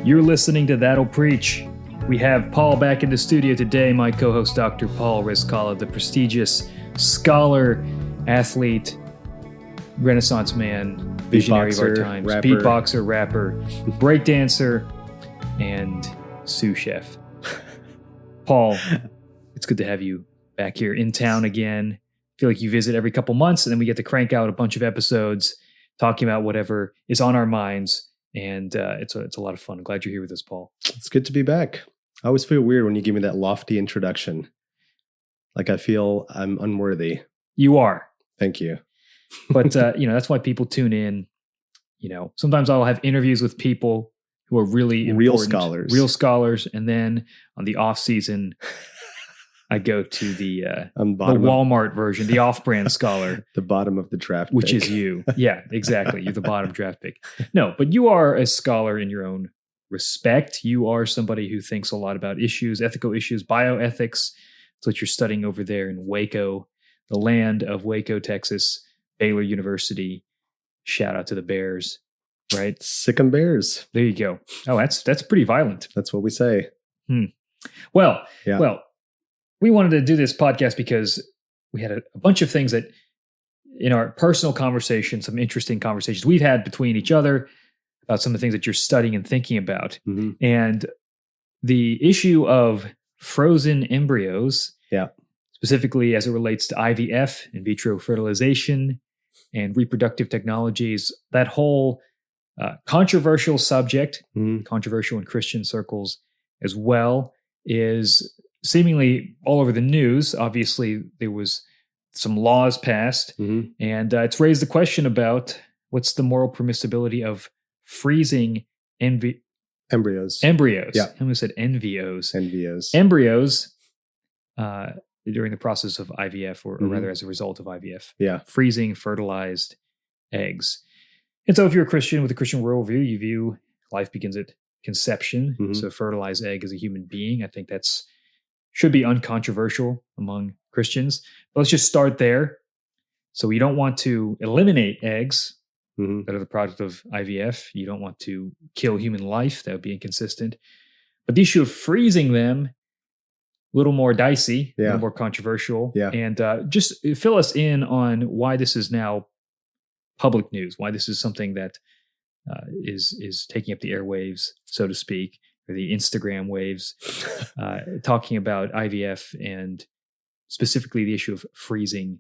You're listening to That'll Preach. We have Paul back in the studio today, my co-host Dr. Paul Rizkala, the prestigious scholar, athlete, Renaissance man, visionary of our times, beatboxer, rapper, breakdancer, and sous chef. Paul, it's good to have you back here in town again. I feel like you visit every couple months, and then we get to crank out a bunch of episodes talking about whatever is on our minds. And it's a lot of fun. I'm glad you're here with us, Paul. It's good to be back. I always feel weird when you give me that lofty introduction. Like I feel I'm unworthy. You are. Thank you. But, that's why people tune in. Sometimes I'll have interviews with people who are really important, real scholars. And then on the off season, I go to the Walmart version, the off-brand scholar. The bottom of the draft which pick. Is you. Yeah, exactly. You're the bottom draft pick. No, but you are a scholar in your own respect. You are somebody who thinks a lot about issues, ethical issues, bioethics. That's what you're studying over there in Waco, the land of Waco, Texas, Baylor University. Shout out to the Bears, right? Sick 'em Bears. There you go. Oh, that's pretty violent. That's what we say. Well, we wanted to do this podcast because we had a bunch of things that in our personal conversations, some interesting conversations we've had between each other about some of the things that you're studying and thinking about. Mm-hmm. And the issue of frozen embryos, specifically as it relates to IVF, in vitro fertilization, and reproductive technologies, that whole controversial subject, controversial in Christian circles as well, is seemingly all over the news. Obviously, there was some laws passed, and it's raised the question about what's the moral permissibility of freezing embryos. Yeah. I almost said envios. Embryos during the process of IVF, or rather as a result of IVF. Yeah. Freezing fertilized eggs. And so if you're a Christian with a Christian worldview, you view life begins at conception. So fertilized egg as a human being. I think that's should be uncontroversial among Christians. But let's just start there. So you don't want to eliminate eggs that are the product of IVF. You don't want to kill human life. That would be inconsistent. But the issue of freezing them, a little more dicey, a little more controversial. Yeah. And just fill us in on why this is now public news, why this is something that is taking up the airwaves, so to speak, or the Instagram waves, talking about IVF and specifically the issue of freezing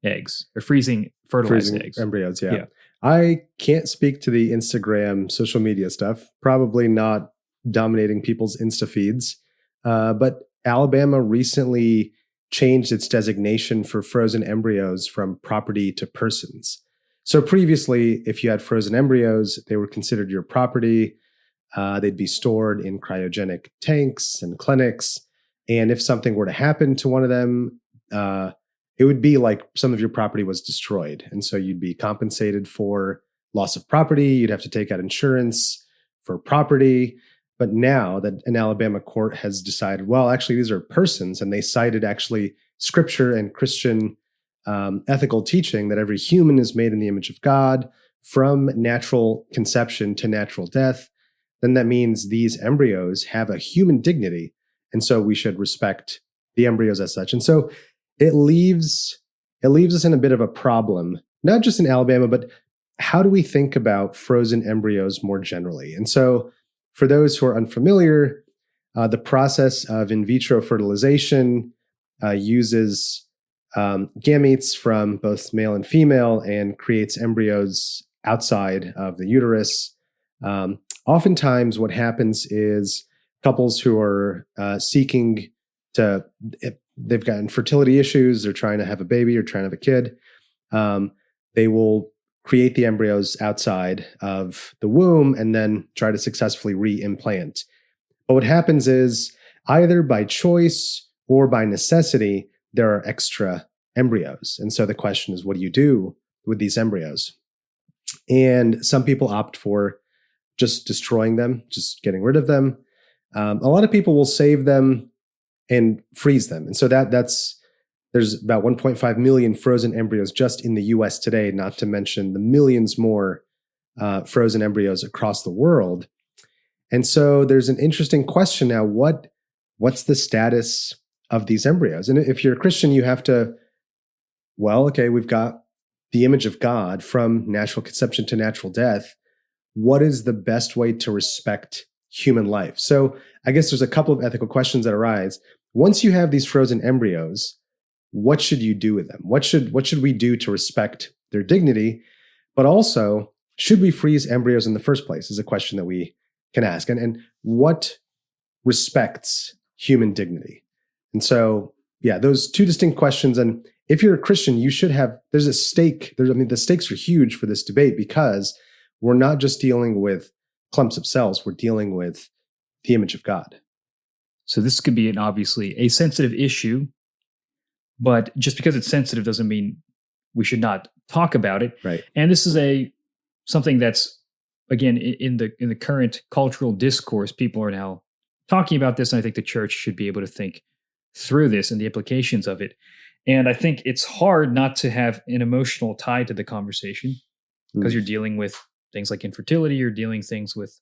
eggs or freezing fertilized eggs. Embryos, yeah. I can't speak to the Instagram social media stuff, probably not dominating people's Insta feeds, but Alabama recently changed its designation for frozen embryos from property to persons. So previously, if you had frozen embryos, they were considered your property. They'd be stored in cryogenic tanks and clinics. And if something were to happen to one of them, it would be like some of your property was destroyed. And so you'd be compensated for loss of property. You'd have to take out insurance for property. But now that an Alabama court has decided, well, actually, these are persons, and they cited actually scripture and Christian ethical teaching that every human is made in the image of God from natural conception to natural death, then that means these embryos have a human dignity. And so we should respect the embryos as such. And so it leaves us in a bit of a problem, not just in Alabama, but how do we think about frozen embryos more generally? And so for those who are unfamiliar, the process of in vitro fertilization uses gametes from both male and female and creates embryos outside of the uterus. Oftentimes what happens is couples who are seeking to, they've got infertility issues, they're trying to have a baby or trying to have a kid, they will create the embryos outside of the womb and then try to successfully re-implant. But what happens is either by choice or by necessity, there are extra embryos. And so the question is, what do you do with these embryos? And some people opt for just destroying them, just getting rid of them. A lot of people will save them and freeze them. And so there's about 1.5 million frozen embryos just in the US today, not to mention the millions more frozen embryos across the world. And so there's an interesting question now. What's the status of these embryos? And if you're a Christian, you have to, well, okay, we've got the image of God from natural conception to natural death. What is the best way to respect human life? So I guess there's a couple of ethical questions that arise. Once you have these frozen embryos, what should you do with them? What should we do to respect their dignity? But also, should we freeze embryos in the first place is a question that we can ask. And what respects human dignity? And so, yeah, those two distinct questions. And if you're a Christian, you should have, there's a stake. The stakes are huge for this debate because we're not just dealing with clumps of cells, we're dealing with the image of God. So this could be obviously a sensitive issue, but just because it's sensitive doesn't mean we should not talk about it. Right. And this is something that's, again, in the current cultural discourse, people are now talking about this, and I think the church should be able to think through this and the implications of it. And I think it's hard not to have an emotional tie to the conversation because you're dealing with things like infertility, you're dealing things with,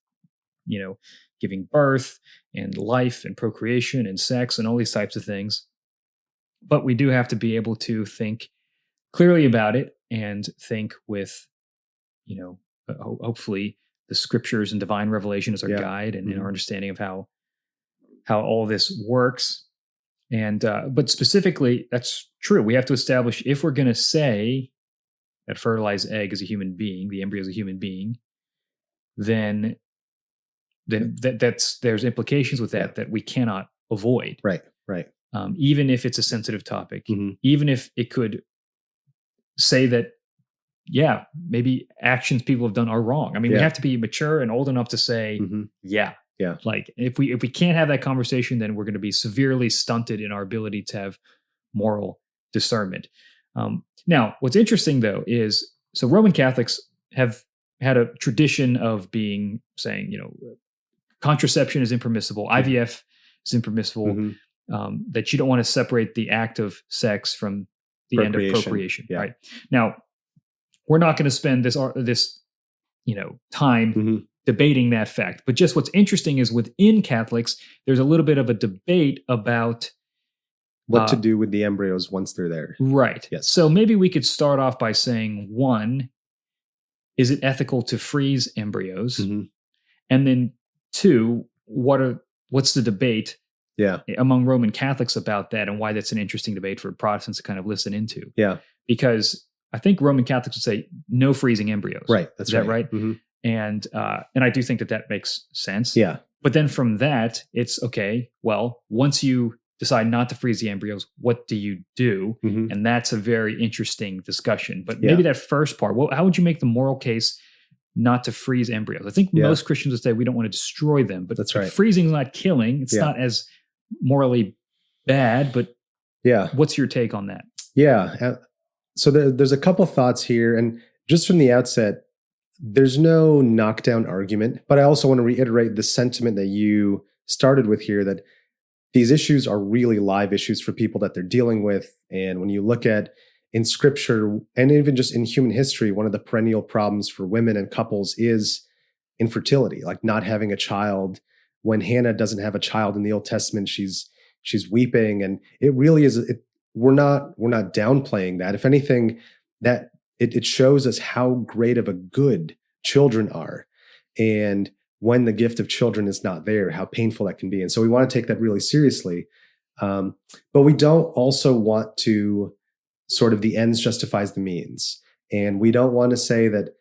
giving birth and life and procreation and sex and all these types of things. But we do have to be able to think clearly about it and think with, hopefully the scriptures and divine revelation as our guide and our understanding of how all this works. And but specifically, that's true. We have to establish if we're going to say that fertilized egg is a human being, the embryo is a human being, then there's implications with that we cannot avoid. Right. Even if it's a sensitive topic, even if it could say that, maybe actions people have done are wrong. I mean, we have to be mature and old enough to say, like if we can't have that conversation, then we're going to be severely stunted in our ability to have moral discernment. Now, what's interesting though is, so Roman Catholics have had a tradition of saying, contraception is impermissible, IVF is impermissible, that you don't want to separate the act of sex from the end of procreation. Right. Now, we're not going to spend this time debating that fact. But just what's interesting is within Catholics, there's a little bit of a debate about what to do with the embryos once they're there. Right. Yes. So maybe we could start off by saying, one, is it ethical to freeze embryos? And then two, what's the debate among Roman Catholics about that, and why that's an interesting debate for Protestants to kind of listen into? Yeah. Because I think Roman Catholics would say no freezing embryos. Right. Is that right? And I do think that makes sense. Yeah. But then from that, it's okay, well, once you decide not to freeze the embryos, what do you do? And that's a very interesting discussion. But maybe that first part, how would you make the moral case not to freeze embryos? I think most Christians would say we don't want to destroy them, but that's right. Freezing is not killing. It's not as morally bad, but what's your take on that? Yeah. So there's a couple thoughts here. And just from the outset, there's no knockdown argument, but I also want to reiterate the sentiment that you started with here, that these issues are really live issues for people that they're dealing with. And when you look at in scripture and even just in human history, one of the perennial problems for women and couples is infertility, like not having a child. When Hannah doesn't have a child in the Old Testament, she's weeping. And it really is, we're not downplaying that. If anything, that it shows us how great of a good children are. And when the gift of children is not there, how painful that can be. And so we want to take that really seriously. But we don't also want to sort of the ends justifies the means. And we don't want to say that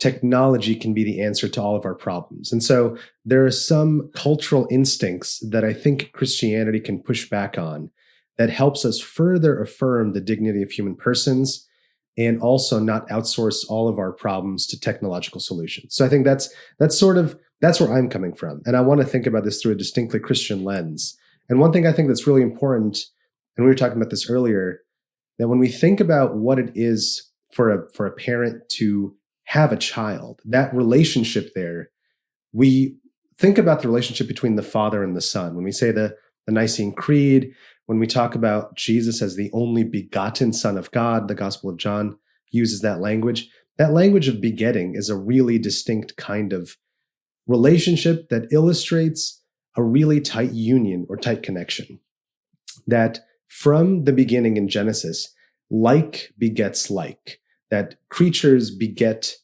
technology can be the answer to all of our problems. And so there are some cultural instincts that I think Christianity can push back on that helps us further affirm the dignity of human persons and also not outsource all of our problems to technological solutions. So I think that's where I'm coming from. And I want to think about this through a distinctly Christian lens. And one thing I think that's really important, and we were talking about this earlier, that when we think about what it is for a parent to have a child, that relationship there, we think about the relationship between the Father and the Son. When we say the Nicene Creed, when we talk about Jesus as the only begotten Son of God, the Gospel of John uses that language. That language of begetting is a really distinct kind of relationship that illustrates a really tight union or tight connection. That from the beginning in Genesis, like begets like, that creatures beget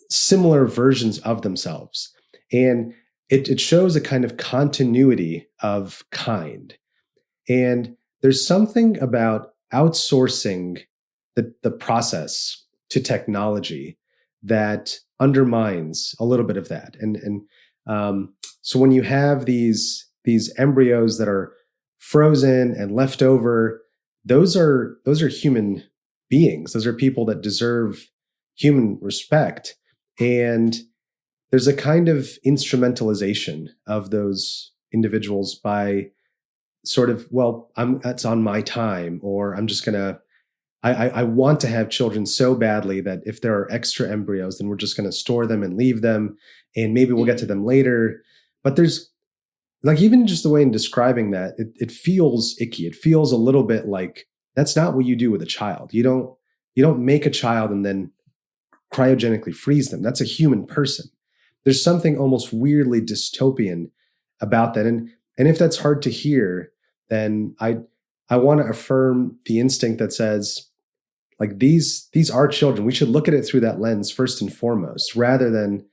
similar versions of themselves. And it shows a kind of continuity of kind. And there's something about outsourcing the process to technology that undermines a little bit of that. So when you have these embryos that are frozen and left over, those are human beings. Those are people that deserve human respect. And there's a kind of instrumentalization of those individuals by sort of, well, that's on my time, or I'm just gonna, I want to have children so badly that if there are extra embryos, then we're just going to store them and leave them, and maybe we'll get to them later. But there's, like, even just the way in describing that, it feels icky. It feels a little bit like that's not what you do with a child. You don't make a child and then cryogenically freeze them. That's a human person. There's something almost weirdly dystopian about that. And if that's hard to hear, then I want to affirm the instinct that says, like, these are children. We should look at it through that lens first and foremost, rather than,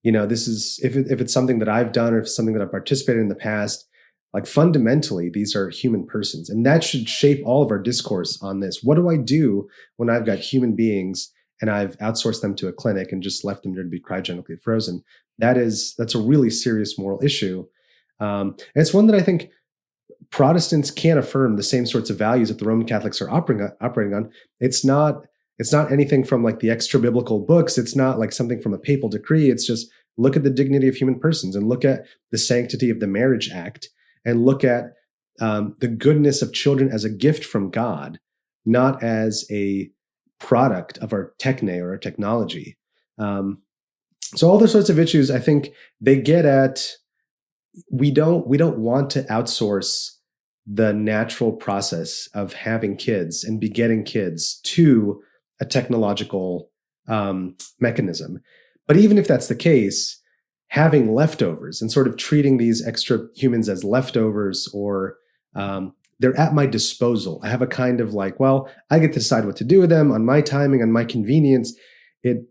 this is, if it's something that I've done or if it's something that I've participated in the past, like, fundamentally, these are human persons. And that should shape all of our discourse on this. What do I do when I've got human beings and I've outsourced them to a clinic and just left them there to be cryogenically frozen? That's a really serious moral issue. And it's one that I think Protestants can't affirm the same sorts of values that the Roman Catholics are operating on. It's not anything from, like, the extra biblical books. It's not like something from a papal decree. It's just look at the dignity of human persons and look at the sanctity of the marriage act and look at the goodness of children as a gift from God, not as a product of our techne or our technology. So all those sorts of issues, I think they get at, we don't want to outsource the natural process of having kids and begetting kids to a technological mechanism. But even if that's the case, having leftovers and sort of treating these extra humans as leftovers, or they're at my disposal. I have a kind of, like, well, I get to decide what to do with them on my timing, on my convenience. It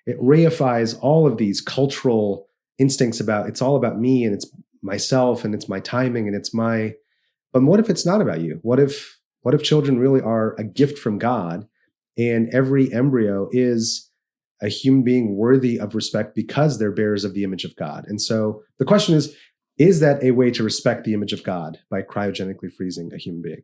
reifies all of these cultural instincts about, it's all about me and it's myself and it's my timing and it's my, but what if it's not about you? What if children really are a gift from God, and every embryo is a human being worthy of respect because they're bearers of the image of God? And so the question is that a way to respect the image of God by cryogenically freezing a human being?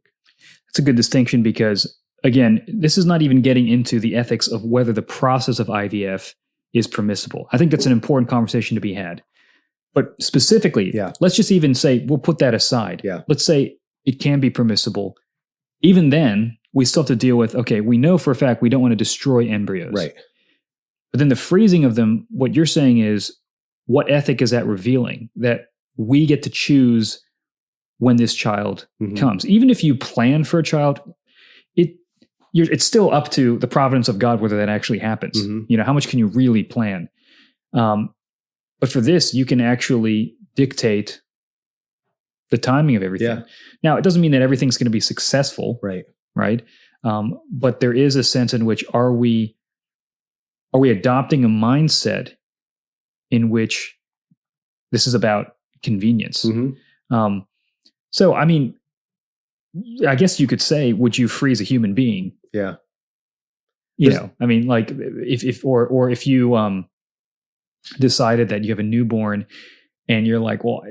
That's a good distinction, because, again, this is not even getting into the ethics of whether the process of IVF is permissible. I think that's an important conversation to be had. But specifically, let's just even say, we'll put that aside. Yeah. Let's say it can be permissible. Even then, we still have to deal with, okay, we know for a fact we don't want to destroy embryos. Right. But then the freezing of them, what you're saying is, what ethic is that revealing? That we get to choose when this child comes. Even if you plan for a child, it's still up to the providence of God whether that actually happens. How much can you really plan? But for this, you can actually dictate the timing of everything. Yeah. Now, it doesn't mean that everything's going to be successful. Right. But there is a sense in which, are we adopting a mindset in which this is about convenience? So, I mean, I guess you could say, would you freeze a human being? Yeah. I mean, like, if you decided that you have a newborn and you're like, well,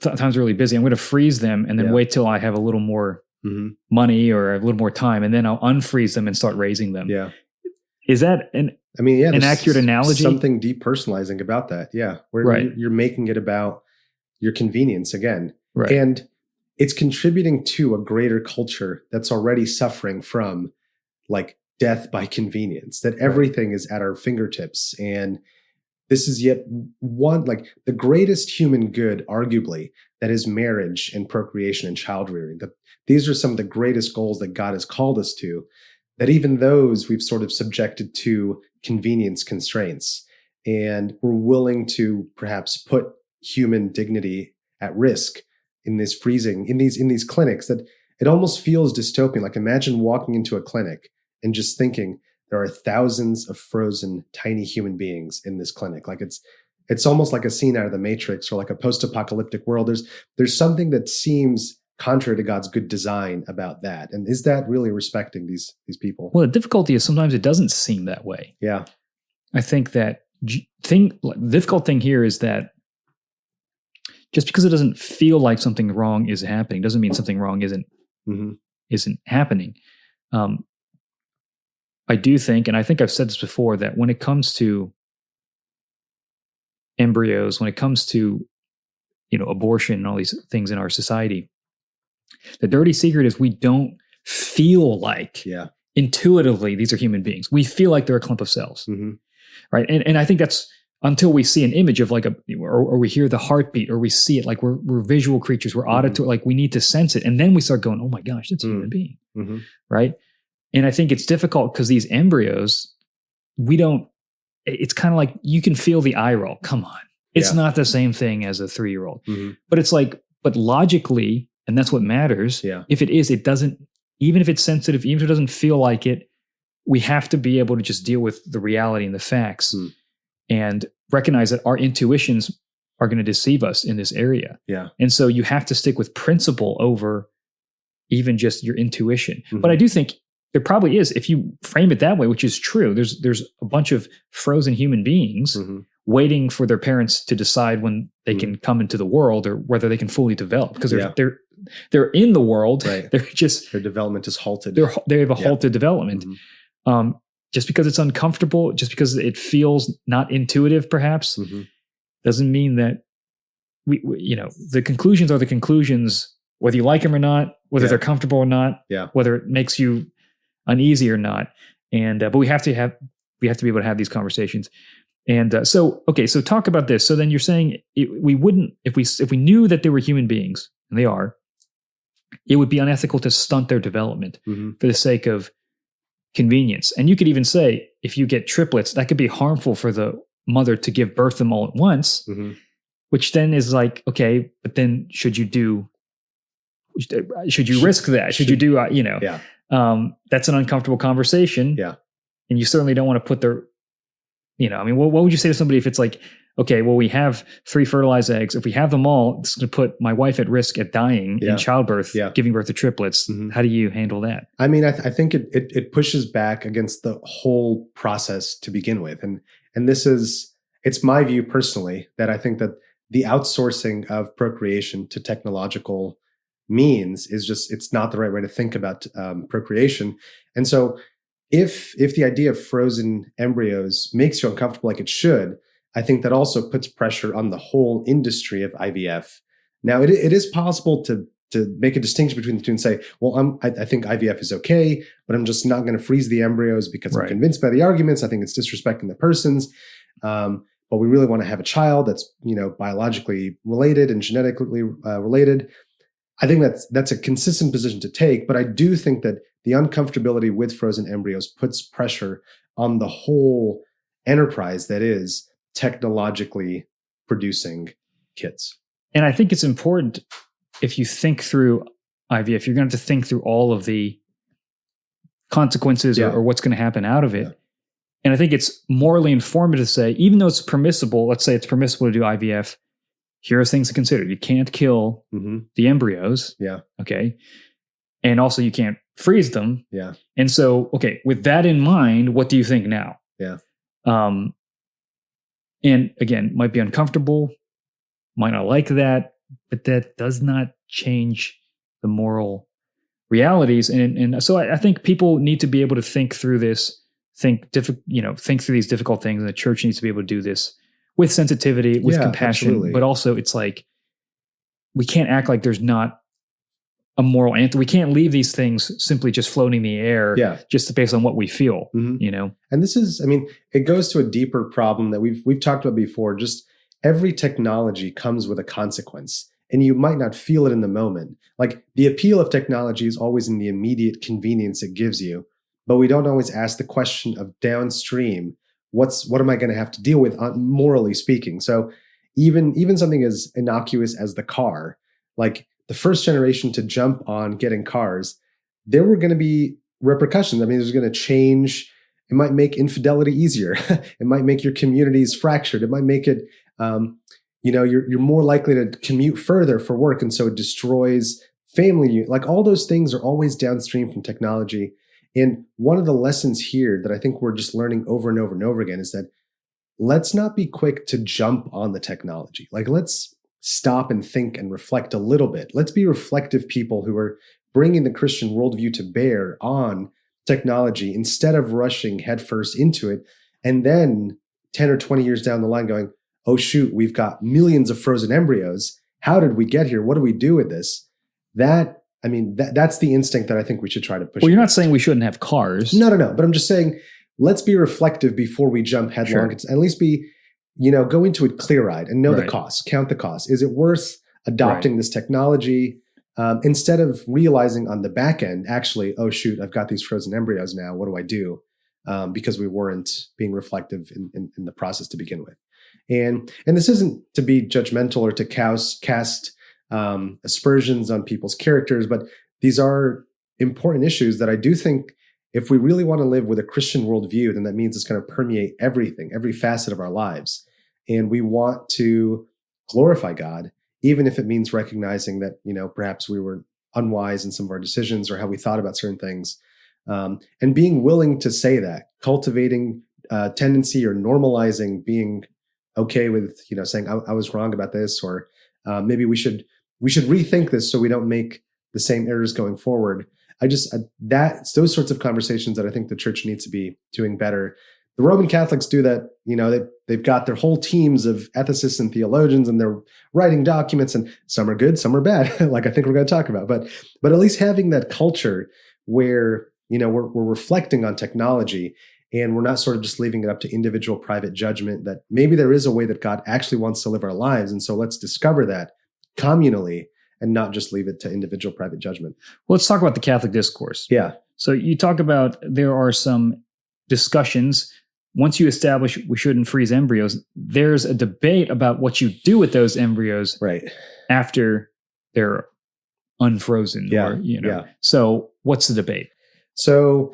time's really busy, I'm going to freeze them and then wait till I have a little more money or a little more time, and then I'll unfreeze them and start raising them. Yeah. Is that an accurate analogy? Something depersonalizing about that. Yeah. Where you're making it about your convenience again. Right. And it's contributing to a greater culture that's already suffering from, like, death by convenience, that everything is at our fingertips. And this is yet one, like, the greatest human good, arguably, that is marriage and procreation and child rearing. These are some of the greatest goals that God has called us to, that even those we've sort of subjected to convenience constraints. and we're willing to perhaps put human dignity at risk in this freezing, in these clinics, that it almost feels dystopian. Like, imagine walking into a clinic and just thinking there are thousands of frozen tiny human beings in this clinic. Like, it's almost like a scene out of the Matrix or like a post-apocalyptic world. There's something that seems contrary to God's good design about that. And is that really respecting these people? Well, the difficulty is sometimes it doesn't seem that way. Yeah. I think that the difficult thing here is that just because it doesn't feel like something wrong is happening doesn't mean something wrong isn't happening. I do think, and I think I've said this before, that when it comes to embryos, when it comes to abortion and all these things in our society, the dirty secret is we don't feel like intuitively these are human beings. We feel like they're a clump of cells, right? And I think that's until we see an image of or we hear the heartbeat, or we see it, like we're visual creatures, we're auditory, like we need to sense it, and then we start going, oh my gosh, that's a human being, right? And I think it's difficult because these embryos, it's kind of like you can feel the eye roll. Come on. It's not the same thing as a 3-year-old. But it's like, but logically, and that's what matters. If it is, it doesn't, even if it's sensitive, even if it doesn't feel like it, we have to be able to just deal with the reality and the facts and recognize that our intuitions are going to deceive us in this area. And so you have to stick with principle over even just your intuition. But I do think there probably is, if you frame it that way, which is true, there's a bunch of frozen human beings waiting for their parents to decide when they can come into the world or whether they can fully develop, because they're in the world. Right. They're just, their development is halted. They have a halted development. Just because it's uncomfortable, just because it feels not intuitive, perhaps, doesn't mean that we the conclusions are the conclusions, whether you like them or not, whether they're comfortable or not, whether it makes you uneasy or not. And but we have to be able to have these conversations. And so talk about this. So then you're saying we wouldn't, if we knew that they were human beings, and they are, it would be unethical to stunt their development for the sake of convenience. And you could even say, if you get triplets, that could be harmful for the mother to give birth them all at once, which then is like, okay, but then should you risk that? Should you do, that's an uncomfortable conversation. And you certainly don't want to put what would you say to somebody if it's like, okay, well, we have 3 fertilized eggs. If we have them all, it's going to put my wife at risk at dying in childbirth, giving birth to triplets. How do you handle that? I mean, I think it pushes back against the whole process to begin with. And it's my view personally that I think that the outsourcing of procreation to technological means it's not the right way to think about procreation. And so if the idea of frozen embryos makes you uncomfortable like it should, I think that also puts pressure on the whole industry of IVF. Now, it is possible to make a distinction between the two and say, well, I think IVF is okay, but I'm just not going to freeze the embryos because I'm convinced by the arguments. I think it's disrespecting the persons. But we really want to have a child that's biologically related and genetically related. I think that's a consistent position to take, but I do think that the uncomfortability with frozen embryos puts pressure on the whole enterprise that is technologically producing kids. And I think it's important, if you think through IVF, you're going to have to think through all of the consequences or what's going to happen out of it. And I think it's morally informative to say, even though it's permissible, let's say it's permissible to do IVF, here are things to consider. You can't kill the embryos. Okay. And also you can't freeze them. And so, okay, with that in mind, what do you think now? And again, might be uncomfortable, might not like that, but that does not change the moral realities. And so I think people need to be able to think through this, think through these difficult things, and the church needs to be able to do this with sensitivity, with compassion, absolutely. But also it's like, we can't act like there's not a moral answer. We can't leave these things simply just floating in the air, just based on what we feel, And this is, it goes to a deeper problem that we've talked about before. Just every technology comes with a consequence, and you might not feel it in the moment. Like, the appeal of technology is always in the immediate convenience it gives you, but we don't always ask the question of downstream, what am I going to have to deal with, morally speaking? So even something as innocuous as the car, like the first generation to jump on getting cars, there were going to be repercussions. I mean, there's going to change. It might make infidelity easier. It might make your communities fractured. It might make it, you're more likely to commute further for work. And so it destroys family. Like all those things are always downstream from technology. And one of the lessons here that I think we're just learning over and over and over again is that let's not be quick to jump on the technology. Like let's stop and think and reflect a little bit. Let's be reflective people who are bringing the Christian worldview to bear on technology instead of rushing headfirst into it. And then 10 or 20 years down the line going, oh, shoot, we've got millions of frozen embryos. How did we get here? What do we do with this? That's the instinct that I think we should try to push. Well, you're not saying we shouldn't have cars. No. But I'm just saying, let's be reflective before we jump headlong. Sure. At least be, go into it clear-eyed and know the cost, count the cost. Is it worth adopting this technology? Instead of realizing on the back end, actually, oh, shoot, I've got these frozen embryos now. What do I do? Because we weren't being reflective in the process to begin with. And this isn't to be judgmental or to cast aspersions on people's characters, but these are important issues that I do think if we really want to live with a Christian worldview, then that means it's going to permeate everything, every facet of our lives. And we want to glorify God, even if it means recognizing that, perhaps we were unwise in some of our decisions or how we thought about certain things. And being willing to say that, cultivating tendency or normalizing being okay with, saying I was wrong about this, or maybe we should rethink this so we don't make the same errors going forward. That's those sorts of conversations that I think the church needs to be doing better. The Roman Catholics do that, they've got their whole teams of ethicists and theologians, and they're writing documents, and some are good, some are bad, like I think we're going to talk about. But at least having that culture where, we're reflecting on technology and we're not sort of just leaving it up to individual private judgment, that maybe there is a way that God actually wants to live our lives. And so let's discover that communally and not just leave it to individual private judgment. Well, let's talk about the Catholic discourse. Yeah. So you talk about there are some discussions. Once you establish we shouldn't freeze embryos, there's a debate about what you do with those embryos after they're unfrozen. Yeah. So what's the debate? So,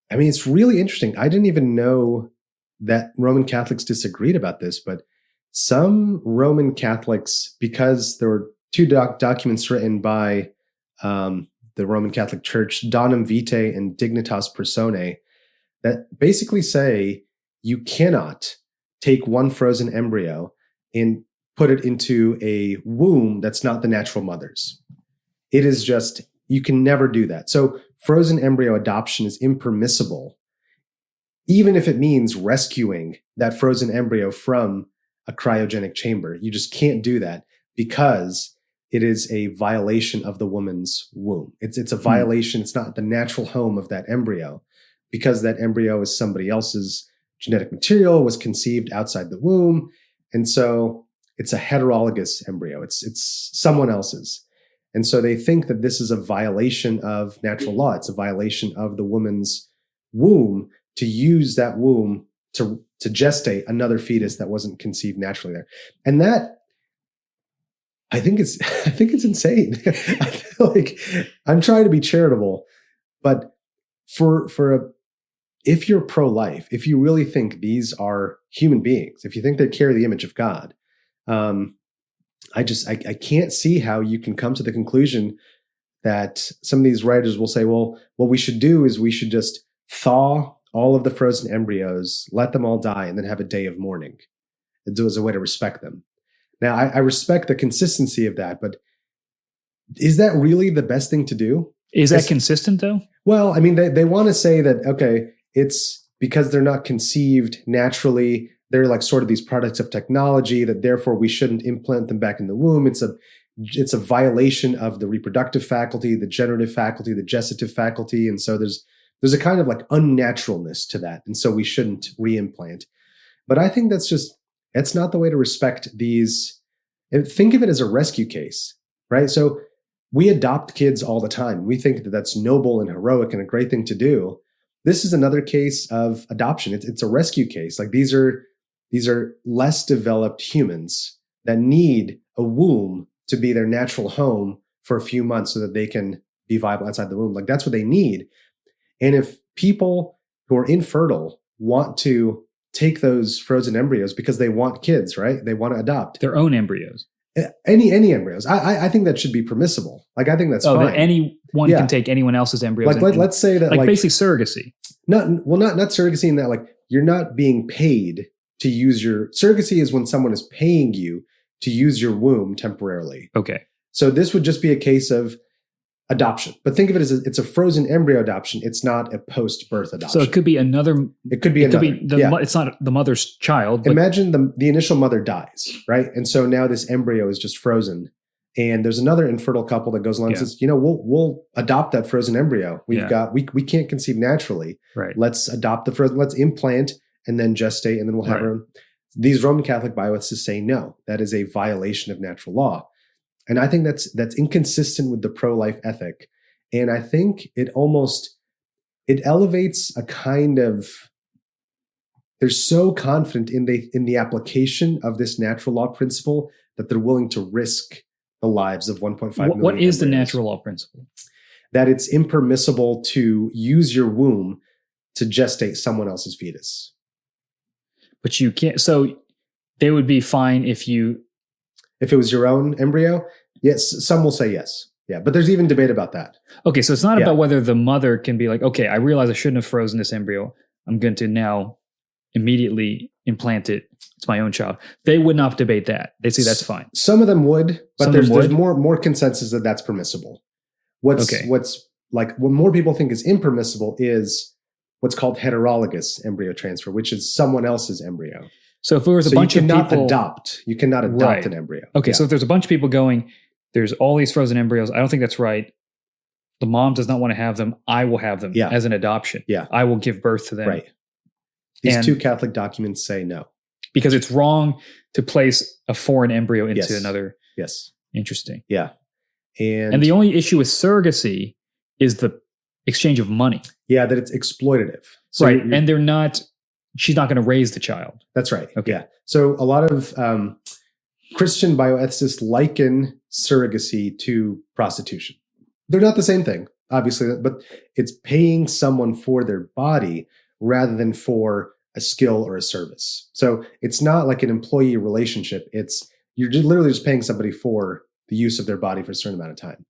it's really interesting. I didn't even know that Roman Catholics disagreed about this, but some Roman Catholics, because there were two documents written by the Roman Catholic Church, Donum, Vitae, and Dignitas, Personae, that basically say you cannot take one frozen embryo and put it into a womb that's not the natural mother's. It is just, you can never do that. So frozen embryo adoption is impermissible, even if it means rescuing that frozen embryo from a cryogenic chamber. You just can't do that because it is a violation of the woman's womb. It's a violation. It's not the natural home of that embryo, because that embryo is somebody else's genetic material, was conceived outside the womb. And so it's a heterologous embryo. It's someone else's. And so they think that this is a violation of natural law. It's a violation of the woman's womb to use that womb to gestate another fetus that wasn't conceived naturally there. And that, I think it's insane. I feel like I'm trying to be charitable, but if you're pro-life, if you really think these are human beings, if you think they carry the image of God, I can't see how you can come to the conclusion that some of these writers will say, well, what we should do is we should just thaw all of the frozen embryos, let them all die, and then have a day of mourning as a way to respect them. Now, I respect the consistency of that, but is that really the best thing to do? Is that consistent, though? Well, they want to say that, okay, it's because they're not conceived naturally. They're like sort of these products of technology, that therefore we shouldn't implant them back in the womb. It's a violation of the reproductive faculty, the generative faculty, the gestative faculty. And so there's a kind of like unnaturalness to that. And so we shouldn't reimplant. But I think that's not the way to respect these. And think of it as a rescue case, right? So we adopt kids all the time. We think that that's noble and heroic and a great thing to do. this is another case of adoption. It's a rescue case. Like these are less developed humans that need a womb to be their natural home for a few months so that they can be viable outside the womb. Like that's what they need. And if people who are infertile want to take those frozen embryos because they want kids, right? They want to adopt their own embryos. Any embryos. I think that should be permissible. Like I think that's fine. That anyone can take anyone else's embryos. Like let's say that like basically surrogacy. Not surrogacy in that like you're not being paid to use your surrogacy is when someone is paying you to use your womb temporarily. Okay. So this would just be a case of adoption. But think of it as it's a frozen embryo adoption. It's not a post-birth adoption. So it could be another. It could be another. It's not the mother's child. But imagine the initial mother dies, right? And so now this embryo is just frozen. And there's another infertile couple that goes along and says, we'll adopt that frozen embryo. We can't conceive naturally. Right. Let's adopt the frozen, let's implant and then gestate and then we'll have our own. These Roman Catholic bioethicists say, no, that is a violation of natural law. And I think that's inconsistent with the pro-life ethic. And I think it elevates a kind of, they're so confident in the application of this natural law principle that they're willing to risk the lives of 1.5 million. What is the natural law principle? That it's impermissible to use your womb to gestate someone else's fetus. But you can't, so they would be fine if it was your own embryo? Yes, some will say yes. Yeah, but there's even debate about that. Okay, so it's not about whether the mother can be like, okay, I realize I shouldn't have frozen this embryo. I'm going to now immediately implant it. It's my own child. They would not debate that. They say that's fine. Some of them would, but there's more consensus that that's permissible. What more people think is impermissible is what's called heterologous embryo transfer, which is someone else's embryo. So if there was a bunch of people... You cannot adopt an embryo. Okay, so if there's a bunch of people going, there's all these frozen embryos, I don't think that's right. The mom does not want to have them. I will have them as an adoption. Yeah. I will give birth to them. Right. These two Catholic documents say no. Because it's wrong to place a foreign embryo into another. Yes. Interesting. Yeah. And the only issue with surrogacy is the exchange of money. Yeah, that it's exploitative. So right. And she's not going to raise the child. That's right. Okay. Yeah. So a lot of Christian bioethicists liken surrogacy to prostitution. They're not the same thing, obviously, but it's paying someone for their body rather than for a skill or a service. So it's not like an employee relationship. You're literally just paying somebody for the use of their body for a certain amount of time.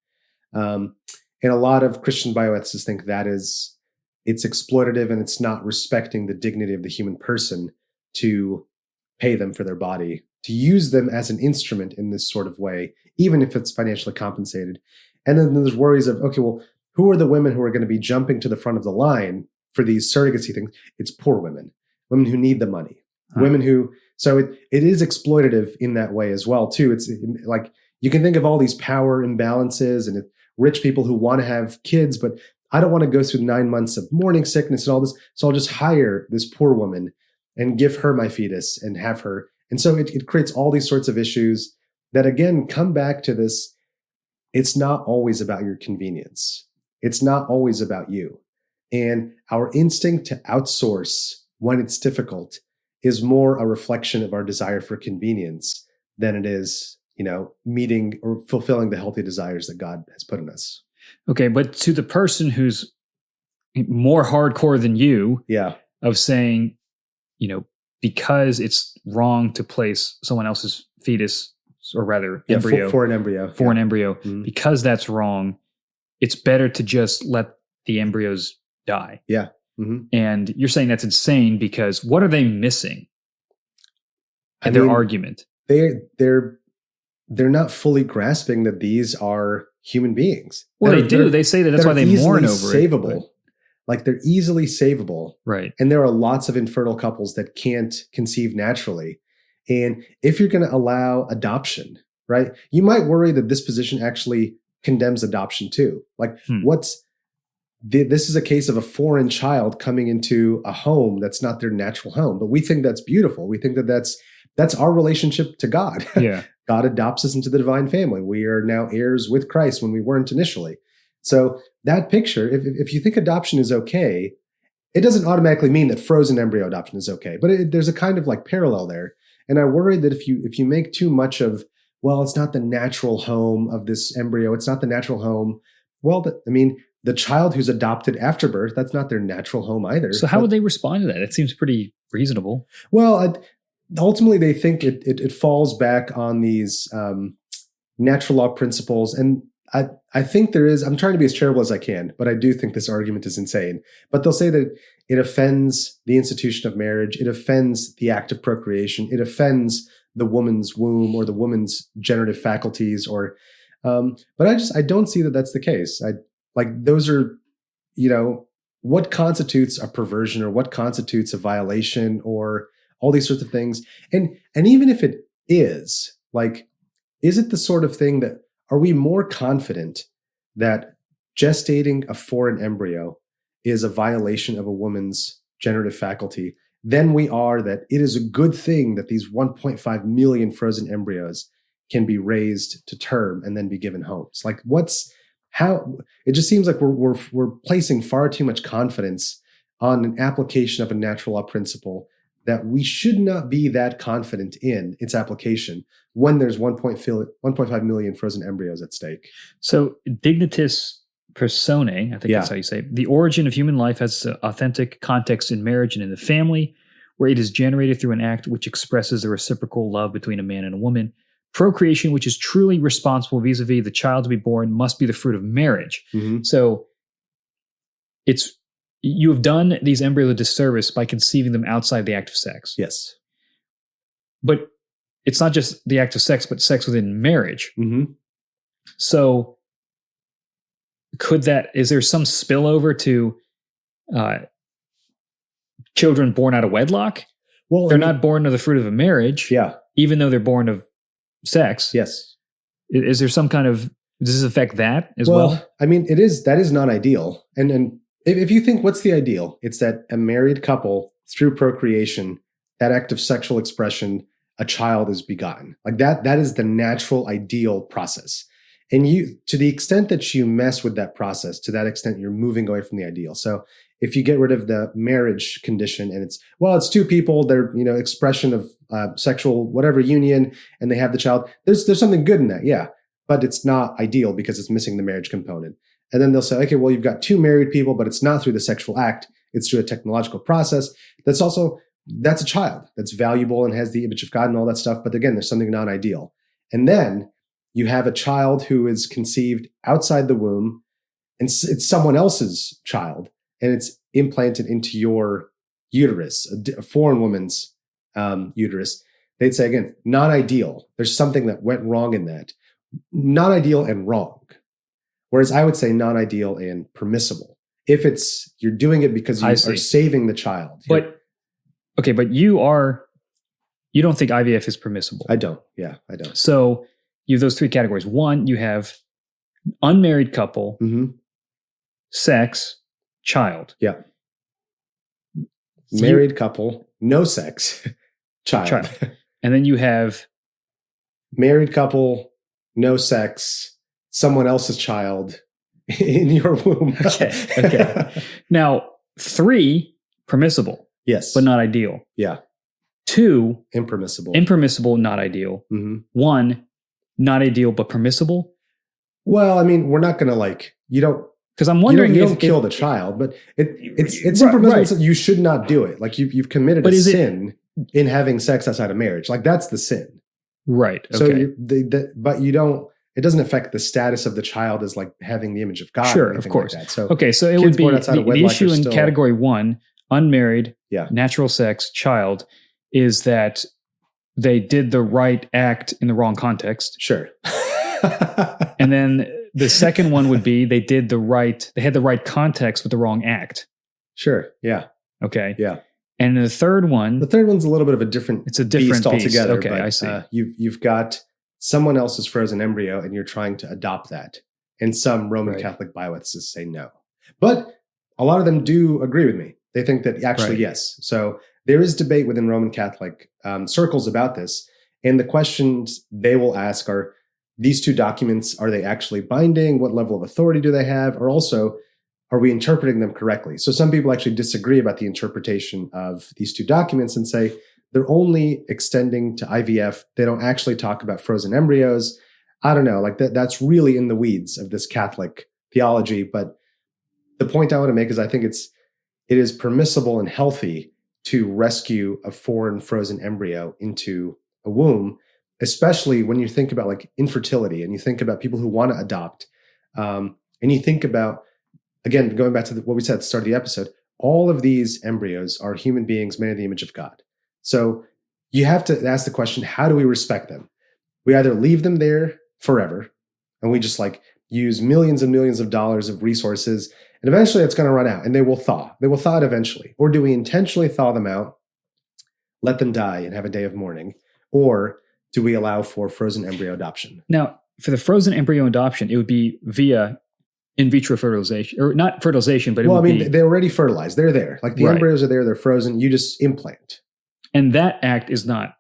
And a lot of Christian bioethicists think it's exploitative and it's not respecting the dignity of the human person to pay them for their body, to use them as an instrument in this sort of way, even if it's financially compensated. And then there's worries of, okay, well, who are the women who are going to be jumping to the front of the line for these surrogacy things? It's poor women who need the money, women who, so it is exploitative in that way as well, too. It's like, you can think of all these power imbalances and rich people who want to have kids, but I don't want to go through 9 months of morning sickness and all this. So I'll just hire this poor woman and give her my fetus and have her. And so it creates all these sorts of issues that, again, come back to this. It's not always about your convenience. It's not always about you. And our instinct to outsource when it's difficult is more a reflection of our desire for convenience than it is, meeting or fulfilling the healthy desires that God has put in us. Okay, but to the person who's more hardcore than you, of saying, because it's wrong to place someone else's fetus, or rather embryo, for an embryo, mm-hmm. because that's wrong, it's better to just let the embryos die. Yeah. Mm-hmm. And you're saying that's insane because what are they missing in their argument? They're not fully grasping that these are human beings. Well, they do. They say that's why they mourn over savable. Like they're easily savable. Right. And there are lots of infertile couples that can't conceive naturally. And if you're going to allow adoption, right, you might worry that this position actually condemns adoption too. Like this is a case of a foreign child coming into a home that's not their natural home. But we think that's beautiful. We think that that's our relationship to God. Yeah. God adopts us into the divine family. We are now heirs with Christ when we weren't initially. So that picture, if you think adoption is okay, it doesn't automatically mean that frozen embryo adoption is okay, but there's a kind of like parallel there. And I worry that if you make too much of, well, it's not the natural home of this embryo, it's not the natural home. Well, the child who's adopted after birth, that's not their natural home either. So how would they respond to that? It seems pretty reasonable. Well, ultimately, they think it falls back on these natural law principles. And I think there is, I'm trying to be as charitable as I can, but I do think this argument is insane. But they'll say that it offends the institution of marriage. It offends the act of procreation. It offends the woman's womb or the woman's generative faculties. But I don't see that that's the case. Those are, what constitutes a perversion or what constitutes a violation or all these sorts of things. And even if it is, is it the sort of thing that, are we more confident that gestating a foreign embryo is a violation of a woman's generative faculty than we are that it is a good thing that these 1.5 million frozen embryos can be raised to term and then be given homes? It just seems like we're placing far too much confidence on an application of a natural law principle that we should not be that confident in its application when there's 1.5 million frozen embryos at stake. So Dignitas Personae, I think that's how you say it. The origin of human life has authentic context in marriage and in the family, where it is generated through an act which expresses a reciprocal love between a man and a woman. Procreation, which is truly responsible vis-a-vis the child to be born, must be the fruit of marriage. Mm-hmm. So you have done these embryos a disservice by conceiving them outside the act of sex. Yes. But it's not just the act of sex, but sex within marriage. Mm-hmm. So is there some spillover to children born out of wedlock? Well, they're not born of the fruit of a marriage. Yeah. Even though they're born of sex. Yes. Is there some kind of, does this affect that as well? That is not ideal. And if you think, what's the ideal? It's that a married couple, through procreation, that act of sexual expression, a child is begotten. That is the natural ideal process. And to the extent that you mess with that process, to that extent, you're moving away from the ideal. So if you get rid of the marriage condition and it's two people, they're, expression of sexual whatever union, and they have the child, there's something good in that. Yeah. But it's not ideal because it's missing the marriage component. And then they'll say, okay, well, you've got two married people, but it's not through the sexual act. It's through a technological process. That's a child that's valuable and has the image of God and all that stuff. But again, there's something non-ideal. And then you have a child who is conceived outside the womb, and it's someone else's child, and it's implanted into your uterus, a foreign woman's uterus. They'd say, again, not ideal. There's something that went wrong in that. Not ideal and wrong. Whereas I would say not ideal and permissible. If you're doing it because you are saving the child. But you don't think IVF is permissible. I don't. Yeah, I don't. So you have those three categories. One, you have unmarried couple, mm-hmm. sex, child. Yeah. Married couple, no sex, child. And then you have married couple, no sex, someone else's child in your womb. Okay. Now, 3, permissible. Yes. But not ideal. Yeah. 2, impermissible, not ideal. Mm-hmm. 1, not ideal, but permissible. Well, we're not going to you don't, because I'm wondering you don't kill the child, but it's impermissible. Right. So you should not do it. You've committed a sin in having sex outside of marriage. That's the sin. Right. Okay. So but you don't. It doesn't affect the status of the child as having the image of God. Sure, of course. Like that. So okay, so it would be the issue in category 1, unmarried, natural sex, child, is that they did the right act in the wrong context. Sure. And then the second one would be they had the right context with the wrong act. Sure. Yeah. Okay. Yeah. And the third one's a little bit of a different. It's a different beast altogether. Okay, but, I see. You've got someone else's frozen embryo, and you're trying to adopt that. And some Roman Catholic bioethicists say no, but a lot of them do agree with me. They think that actually yes. So there is debate within Roman Catholic circles about this, and the questions they will ask are: these two documents, are they actually binding? What level of authority do they have? Or also, are we interpreting them correctly? So some people actually disagree about the interpretation of these two documents and say they're only extending to IVF. They don't actually talk about frozen embryos. I don't know, like that's really in the weeds of this Catholic theology. But the point I want to make is I think it is permissible and healthy to rescue a foreign frozen embryo into a womb, especially when you think about like infertility and you think about people who want to adopt. And you think about, again, going back to what we said at the start of the episode, all of these embryos are human beings made in the image of God. So you have to ask the question, how do we respect them? We either leave them there forever and we just like use millions and millions of dollars of resources, and eventually it's going to run out and they will thaw. They will thaw out eventually. Or do we intentionally thaw them out, let them die and have a day of mourning? Or do we allow for frozen embryo adoption? Now, for the frozen embryo adoption, it would be via in vitro fertilization, or not fertilization, but they're already fertilized. They're there. Like the embryos are there. They're frozen. You just implant. And that act is not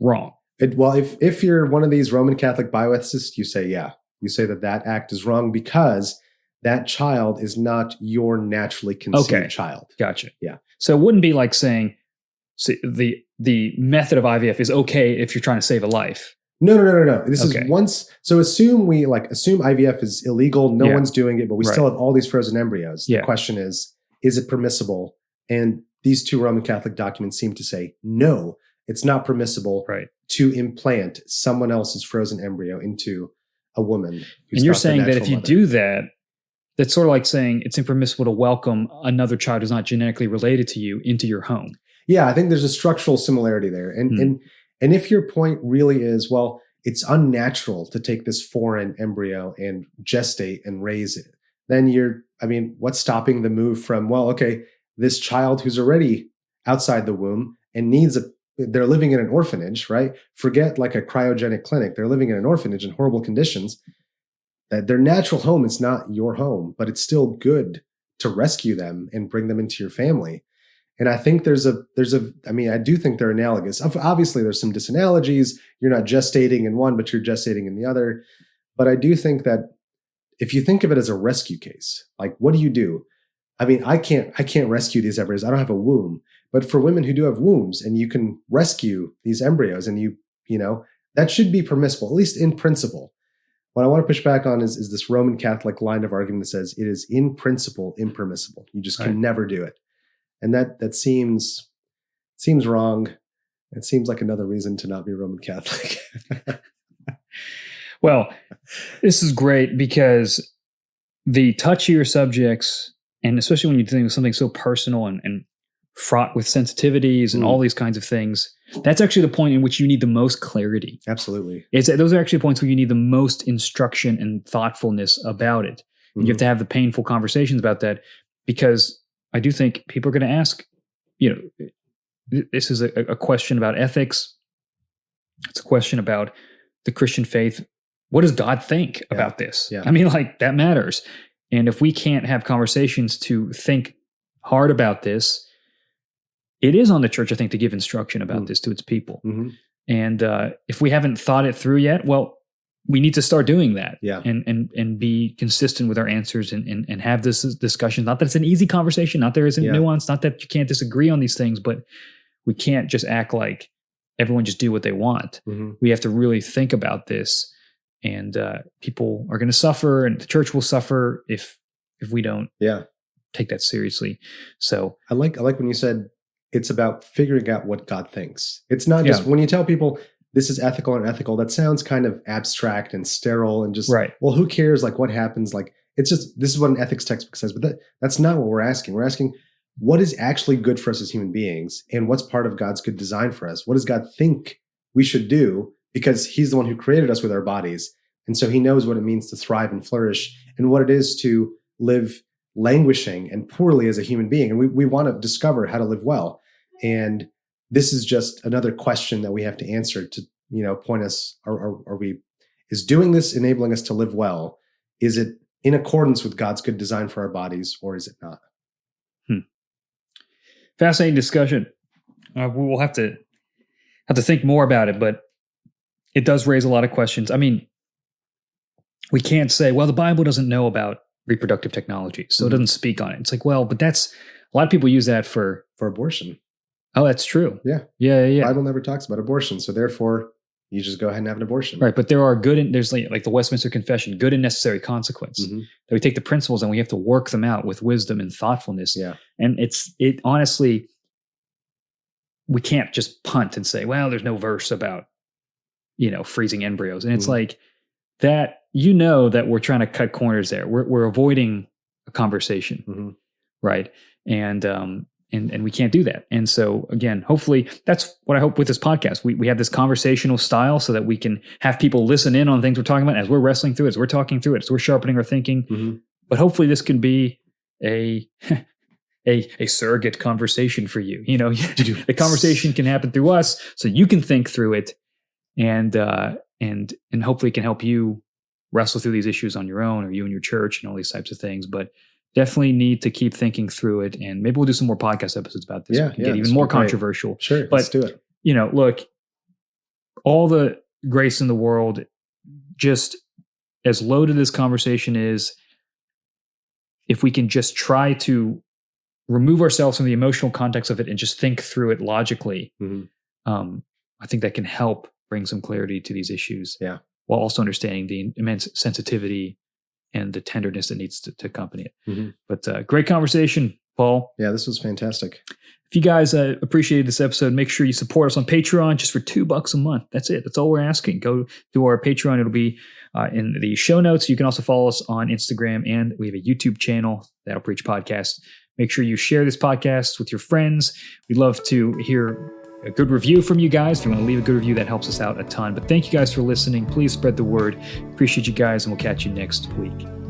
wrong. If you're one of these Roman Catholic bioethicists, you say, you say that act is wrong because that child is not your naturally conceived child. Gotcha. Yeah. So it wouldn't be like saying the method of IVF is okay if you're trying to save a life. No. This is once. So assume IVF is illegal. No one's doing it, but we still have all these frozen embryos. The question is it permissible? And these two Roman Catholic documents seem to say, no, it's not permissible to implant someone else's frozen embryo into a woman. And you're saying that if you do that, that's sort of like saying it's impermissible to welcome another child who's not genetically related to you into your home. Yeah, I think there's a structural similarity there. And if your point really is, well, it's unnatural to take this foreign embryo and gestate and raise it, then what's stopping the move from, this child who's already outside the womb and they're living in an orphanage, right? Forget like a cryogenic clinic. They're living in an orphanage in horrible conditions. That their natural home is not your home, but it's still good to rescue them and bring them into your family. And I think I do think they're analogous. Obviously, there's some disanalogies. You're not gestating in one, but you're gestating in the other. But I do think that if you think of it as a rescue case, like what do you do? I mean, I can't rescue these embryos. I don't have a womb. But for women who do have wombs and you can rescue these embryos and that should be permissible, at least in principle. What I want to push back on is this Roman Catholic line of argument that says it is in principle impermissible. You just can never do it. And that seems wrong. It seems like another reason to not be Roman Catholic. Well, this is great because the touchier subjects, and especially when you're dealing with something so personal and fraught with sensitivities and all these kinds of things, that's actually the point in which you need the most clarity. Absolutely. Those are actually points where you need the most instruction and thoughtfulness about it. And you have to have the painful conversations about that, because I do think people are going to ask, this is a question about ethics. It's a question about the Christian faith. What does God think about this? Yeah. I mean, like, that matters. And if we can't have conversations to think hard about this, it is on the church, I think, to give instruction about this to its people. And if we haven't thought it through yet, well, we need to start doing that and be consistent with our answers and have this discussion. Not that it's an easy conversation, not there isn't nuance, not that you can't disagree on these things, but we can't just act like everyone just do what they want. We have to really think about this, and people are going to suffer, and the church will suffer if we don't take that seriously. So I like when you said it's about figuring out what God thinks. It's not just when you tell people this is ethical and unethical, that sounds kind of abstract and sterile and just, well, who cares? Like, what happens? Like, it's just, this is what an ethics textbook says, but that's not what we're asking. We're asking what is actually good for us as human beings, and what's part of God's good design for us? What does God think we should do? Because he's the one who created us with our bodies. And so he knows what it means to thrive and flourish and what it is to live languishing and poorly as a human being. And we want to discover how to live well. And this is just another question that we have to answer to, point us, is doing this enabling us to live well? Is it in accordance with God's good design for our bodies, or is it not? Fascinating discussion. We will have to think more about it, but it does raise a lot of questions. I mean, we can't say, well, the Bible doesn't know about reproductive technology. So it doesn't speak on it. It's like, well, but that's, a lot of people use that for abortion. Oh, that's true. Yeah. Yeah. Bible never talks about abortion. So therefore, you just go ahead and have an abortion. Right. But there are there's like the Westminster Confession, good and necessary consequence. Mm-hmm. That we take the principles and we have to work them out with wisdom and thoughtfulness. Yeah. And it honestly, we can't just punt and say, well, there's no verse about, freezing embryos. And it's like that, that we're trying to cut corners there. We're avoiding a conversation. Right. And we can't do that. And so again, hopefully that's what I hope with this podcast. We have this conversational style so that we can have people listen in on things we're talking about as we're wrestling through it, as we're talking through it, as we're sharpening our thinking. But hopefully this can be a surrogate conversation for you. The conversation can happen through us so you can think through it and hopefully it can help you wrestle through these issues on your own, or you and your church and all these types of things. But definitely need to keep thinking through it, and maybe we'll do some more podcast episodes about this. We can get even more controversial. Sure, let's do it. Look, all the grace in the world, just as loaded this conversation is, if we can just try to remove ourselves from the emotional context of it and just think through it logically, I think that can help bring some clarity to these issues. Yeah, while also understanding the immense sensitivity and the tenderness that needs to accompany it. But great conversation, Paul. Yeah, this was fantastic. If you guys appreciated this episode, make sure you support us on Patreon just for $2 a month. That's it. That's all we're asking. Go to our Patreon. It'll be in the show notes. You can also follow us on Instagram, and we have a YouTube channel, That'll Preach Podcast. Make sure you share this podcast with your friends. We'd love to hear a good review from you guys. If you want to leave a good review, that helps us out a ton. But thank you guys for listening. Please spread the word. Appreciate you guys, and we'll catch you next week.